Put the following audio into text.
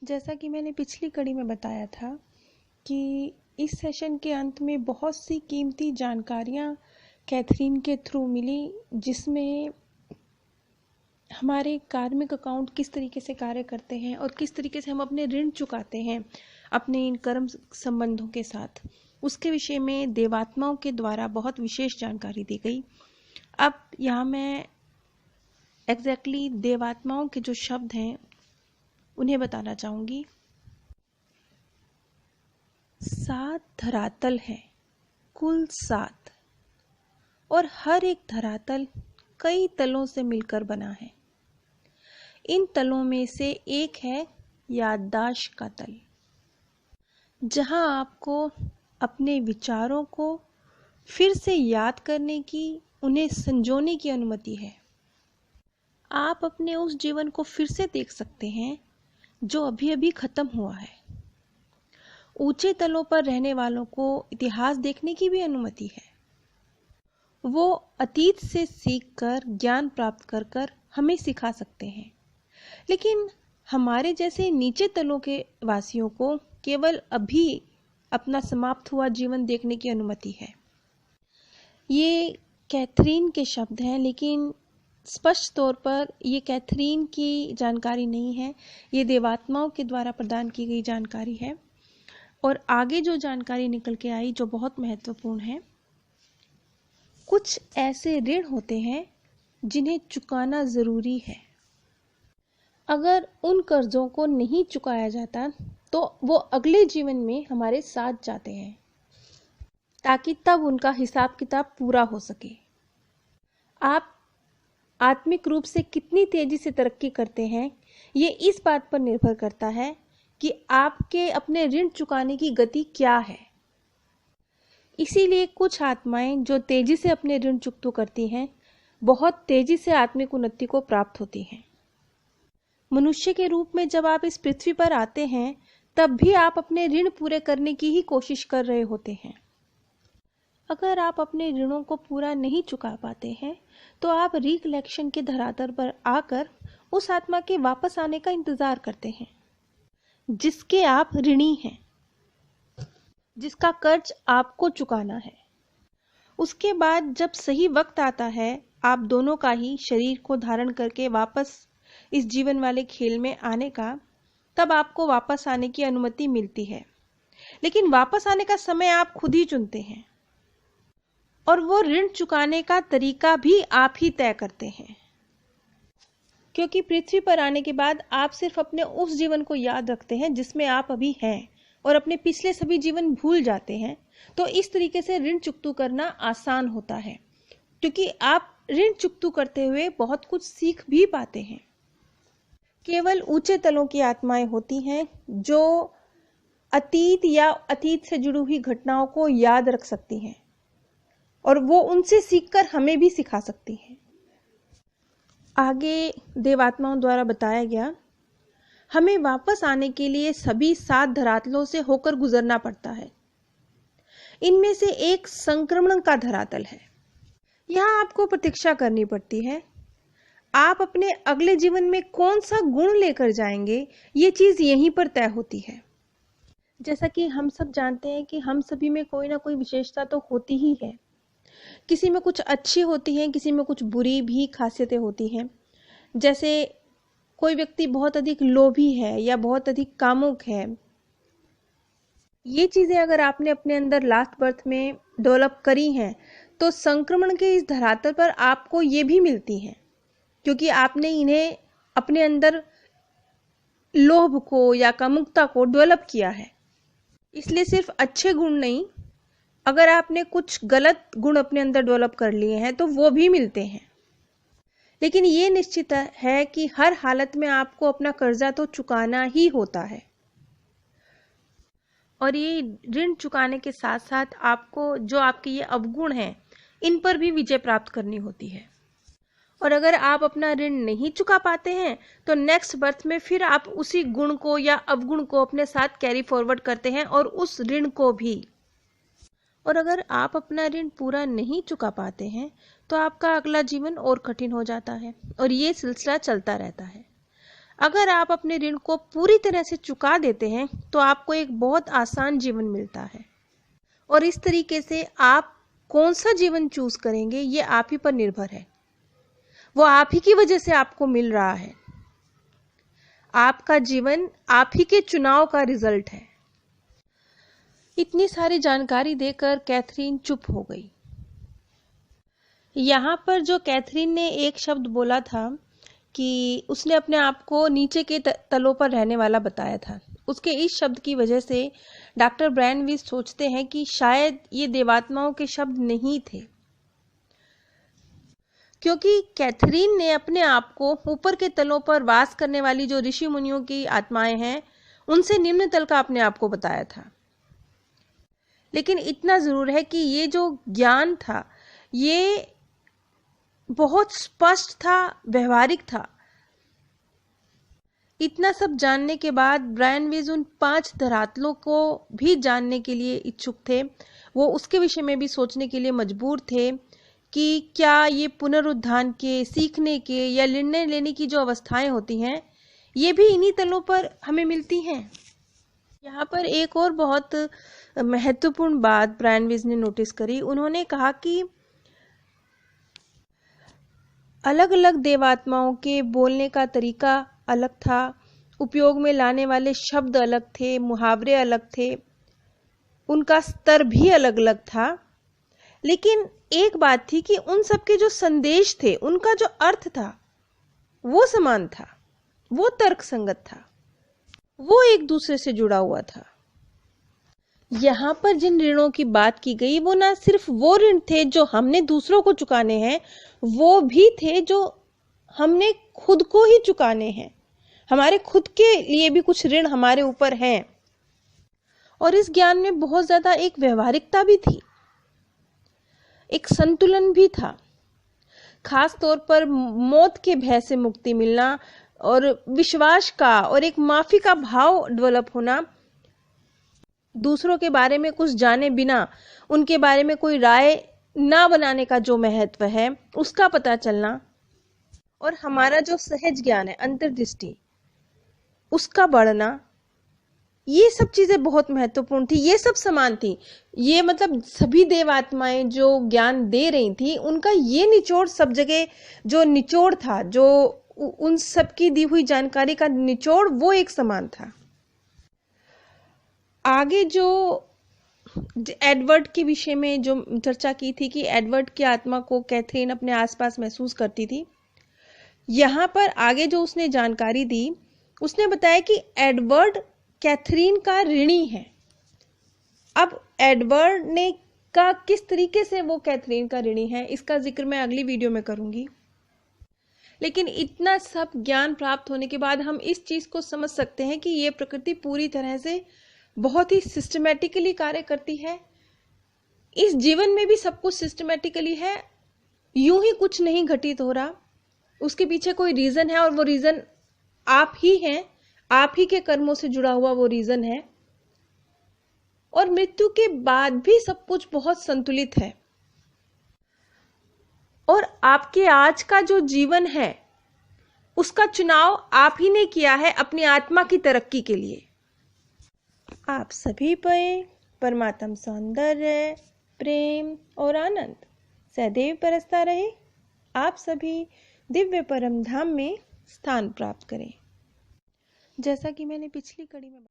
जैसा कि मैंने पिछली कड़ी में बताया था कि इस सेशन के अंत में बहुत सी कीमती जानकारियाँ कैथरीन के थ्रू मिली, जिसमें हमारे कार्मिक अकाउंट किस तरीके से कार्य करते हैं और किस तरीके से हम अपने ऋण चुकाते हैं अपने इन कर्म संबंधों के साथ, उसके विषय में देवात्माओं के द्वारा बहुत विशेष जानकारी दी गई। अब यहाँ मैं एग्जैक्टली देवात्माओं के जो शब्द हैं उन्हें बताना चाहूँगी। 7 धरातल हैं, कुल 7, और हर एक धरातल कई तलों से मिलकर बना है। इन तलों में से एक है याददाश्त का तल, जहां आपको अपने विचारों को फिर से याद करने की, उन्हें संजोने की अनुमति है। आप अपने उस जीवन को फिर से देख सकते हैं जो अभी अभी खत्म हुआ है। ऊंचे तलों पर रहने वालों को इतिहास देखने की भी अनुमति है। वो अतीत से सीखकर ज्ञान प्राप्त कर कर हमें सिखा सकते हैं, लेकिन हमारे जैसे नीचे तलों के वासियों को केवल अभी अपना समाप्त हुआ जीवन देखने की अनुमति है। ये कैथरीन के शब्द हैं, लेकिन स्पष्ट तौर पर ये कैथरीन की जानकारी नहीं है, ये देवात्माओं के द्वारा प्रदान की गई जानकारी है। और आगे जो जानकारी निकल के आई जो बहुत महत्वपूर्ण है, कुछ ऐसे ऋण होते हैं जिन्हें चुकाना जरूरी है। अगर उन कर्जों को नहीं चुकाया जाता तो वो अगले जीवन में हमारे साथ जाते हैं, ताकि तब उनका हिसाब किताब पूरा हो सके। आप आत्मिक रूप से कितनी तेजी से तरक्की करते हैं, ये इस बात पर निर्भर करता है कि आपके अपने ऋण चुकाने की गति क्या है। इसीलिए कुछ आत्माएं जो तेजी से अपने ऋण चुकता करती हैं, बहुत तेजी से आत्मिक उन्नति को प्राप्त होती हैं। मनुष्य के रूप में जब आप इस पृथ्वी पर आते हैं, तब भी आप अपने ऋण पूरे करने की ही कोशिश कर रहे होते हैं। अगर आप अपने ऋणों को पूरा नहीं चुका पाते हैं, तो आप रिकलेक्शन के धरातल पर आकर उस आत्मा के वापस आने का इंतजार करते हैं जिसके आप ऋणी हैं, जिसका कर्ज आपको चुकाना है। उसके बाद जब सही वक्त आता है आप दोनों का ही शरीर को धारण करके वापस इस जीवन वाले खेल में आने का, तब आपको वापस आने की अनुमति मिलती है। लेकिन वापस आने का समय आप खुद ही चुनते हैं, और वो ऋण चुकाने का तरीका भी आप ही तय करते हैं। क्योंकि पृथ्वी पर आने के बाद आप सिर्फ अपने उस जीवन को याद रखते हैं जिसमें आप अभी हैं, और अपने पिछले सभी जीवन भूल जाते हैं। तो इस तरीके से ऋण चुकतू करना आसान होता है, क्योंकि आप ऋण चुकतू करते हुए बहुत कुछ सीख भी पाते हैं। केवल ऊंचे तलों की आत्माएं होती हैं जो अतीत या अतीत से जुड़ी हुई घटनाओं को याद रख सकती हैं, और वो उनसे सीखकर हमें भी सिखा सकती हैं। आगे देवात्माओं द्वारा बताया गया, हमें वापस आने के लिए सभी 7 धरातलों से होकर गुजरना पड़ता है। इनमें से एक संक्रमण का धरातल है। यहाँ आपको प्रतीक्षा करनी पड़ती है। आप अपने अगले जीवन में कौन सा गुण लेकर जाएंगे, ये चीज यहीं पर तय होती है। जैसा कि हम सब जानते हैं कि हम सभी में कोई ना कोई विशेषता तो होती ही है। किसी में कुछ अच्छी होती हैं, किसी में कुछ बुरी भी खासियतें होती हैं। जैसे कोई व्यक्ति बहुत अधिक लोभी है या बहुत अधिक कामुक है। ये चीजें अगर आपने अपने अंदर लास्ट बर्थ में डेवलप करी हैं, तो संक्रमण के इस धरातल पर आपको ये भी मिलती हैं, क्योंकि आपने इन्हें अपने अंदर लोभ को या कामुकता को डेवलप किया है। इसलिए सिर्फ अच्छे गुण नहीं, अगर आपने कुछ गलत गुण अपने अंदर डेवलप कर लिए हैं तो वो भी मिलते हैं। लेकिन ये निश्चित है कि हर हालत में आपको अपना कर्जा तो चुकाना ही होता है, और ये ऋण चुकाने के साथ साथ आपको जो आपके ये अवगुण हैं, इन पर भी विजय प्राप्त करनी होती है। और अगर आप अपना ऋण नहीं चुका पाते हैं तो नेक्स्ट बर्थ में फिर आप उसी गुण को या अवगुण को अपने साथ कैरी फॉरवर्ड करते हैं, और उस ऋण को भी। और अगर आप अपना ऋण पूरा नहीं चुका पाते हैं तो आपका अगला जीवन और कठिन हो जाता है, और ये सिलसिला चलता रहता है। अगर आप अपने ऋण को पूरी तरह से चुका देते हैं तो आपको एक बहुत आसान जीवन मिलता है। और इस तरीके से आप कौन सा जीवन चूज करेंगे ये आप ही पर निर्भर है। वो आप ही की वजह से आपको मिल रहा है। आपका जीवन आप ही के चुनाव का रिजल्ट है। इतनी सारी जानकारी देकर कैथरीन चुप हो गई। यहाँ पर जो कैथरीन ने एक शब्द बोला था कि उसने अपने आप को नीचे के तलों पर रहने वाला बताया था, उसके इस शब्द की वजह से डॉक्टर ब्रैनविस सोचते हैं कि शायद ये देवात्माओं के शब्द नहीं थे, क्योंकि कैथरीन ने अपने आप को ऊपर के तलों पर वास करने वाली जो ऋषि मुनियों की आत्माएं हैं उनसे निम्न तल का अपने आप को बताया था। लेकिन इतना जरूर है कि ये जो ज्ञान था ये बहुत स्पष्ट था, व्यवहारिक था। इतना सब जानने के बाद ब्रैनविस उन 5 धरातलों को भी जानने के लिए इच्छुक थे। वो उसके विषय में भी सोचने के लिए मजबूर थे कि क्या ये पुनरुत्थान के, सीखने के या निर्णय लेने की जो अवस्थाएं होती हैं ये भी इन्हीं तलों पर हमें मिलती हैं। यहाँ पर एक और बहुत महत्वपूर्ण बात ब्रैनविस ने नोटिस करी। उन्होंने कहा कि अलग अलग देवात्माओं के बोलने का तरीका अलग था, उपयोग में लाने वाले शब्द अलग थे, मुहावरे अलग थे, उनका स्तर भी अलग अलग था। लेकिन एक बात थी कि उन सब के जो संदेश थे, उनका जो अर्थ था वो समान था, वो तर्कसंगत था, वो एक दूसरे से जुड़ा हुआ था। यहाँ पर जिन ऋणों की बात की गई वो ना सिर्फ वो ऋण थे जो हमने दूसरों को चुकाने हैं, वो भी थे जो हमने खुद को ही चुकाने हैं। हमारे खुद के लिए भी कुछ ऋण हमारे ऊपर हैं। और इस ज्ञान में बहुत ज्यादा एक व्यवहारिकता भी थी, एक संतुलन भी था। खास तौर पर मौत के भय से मुक्ति मिलना और विश्वास का और एक माफी का भाव डेवलप होना, दूसरों के बारे में कुछ जाने बिना उनके बारे में कोई राय ना बनाने का जो महत्व है उसका पता चलना, और हमारा जो सहज ज्ञान है, अंतर्दृष्टि, उसका बढ़ना, ये सब चीजें बहुत महत्वपूर्ण थी। ये सब समान थी। ये मतलब सभी देवात्माएं जो ज्ञान दे रही थी उनका ये निचोड़, सब जगह जो निचोड़ था, जो उन सब की दी हुई जानकारी का निचोड़, वो एक समान था। आगे जो एडवर्ड के विषय में जो चर्चा की थी कि एडवर्ड की आत्मा को कैथरीन अपने आसपास महसूस करती थी, यहाँ पर आगे जो उसने जानकारी दी, उसने बताया कि एडवर्ड कैथरीन का ऋणी है। अब एडवर्ड ने का किस तरीके से वो कैथरीन का ऋणी है, इसका जिक्र मैं अगली वीडियो में करूंगी। लेकिन इतना सब ज्ञान प्राप्त होने के बाद हम इस चीज को समझ सकते हैं कि ये प्रकृति पूरी तरह से बहुत ही सिस्टमैटिकली कार्य करती है। इस जीवन में भी सब कुछ सिस्टमैटिकली है, यूं ही कुछ नहीं घटित हो रहा। उसके पीछे कोई रीजन है और वो रीजन आप ही हैं, आप ही के कर्मों से जुड़ा हुआ वो रीजन है। और मृत्यु के बाद भी सब कुछ बहुत संतुलित है। और आपके आज का जो जीवन है उसका चुनाव आप ही ने किया है अपनी आत्मा की तरक्की के लिए। आप सभी पे परमात्म सौंदर्य, प्रेम और आनंद सदैव बरसता रहे। आप सभी दिव्य परम धाम में स्थान प्राप्त करें। जैसा कि मैंने पिछली कड़ी में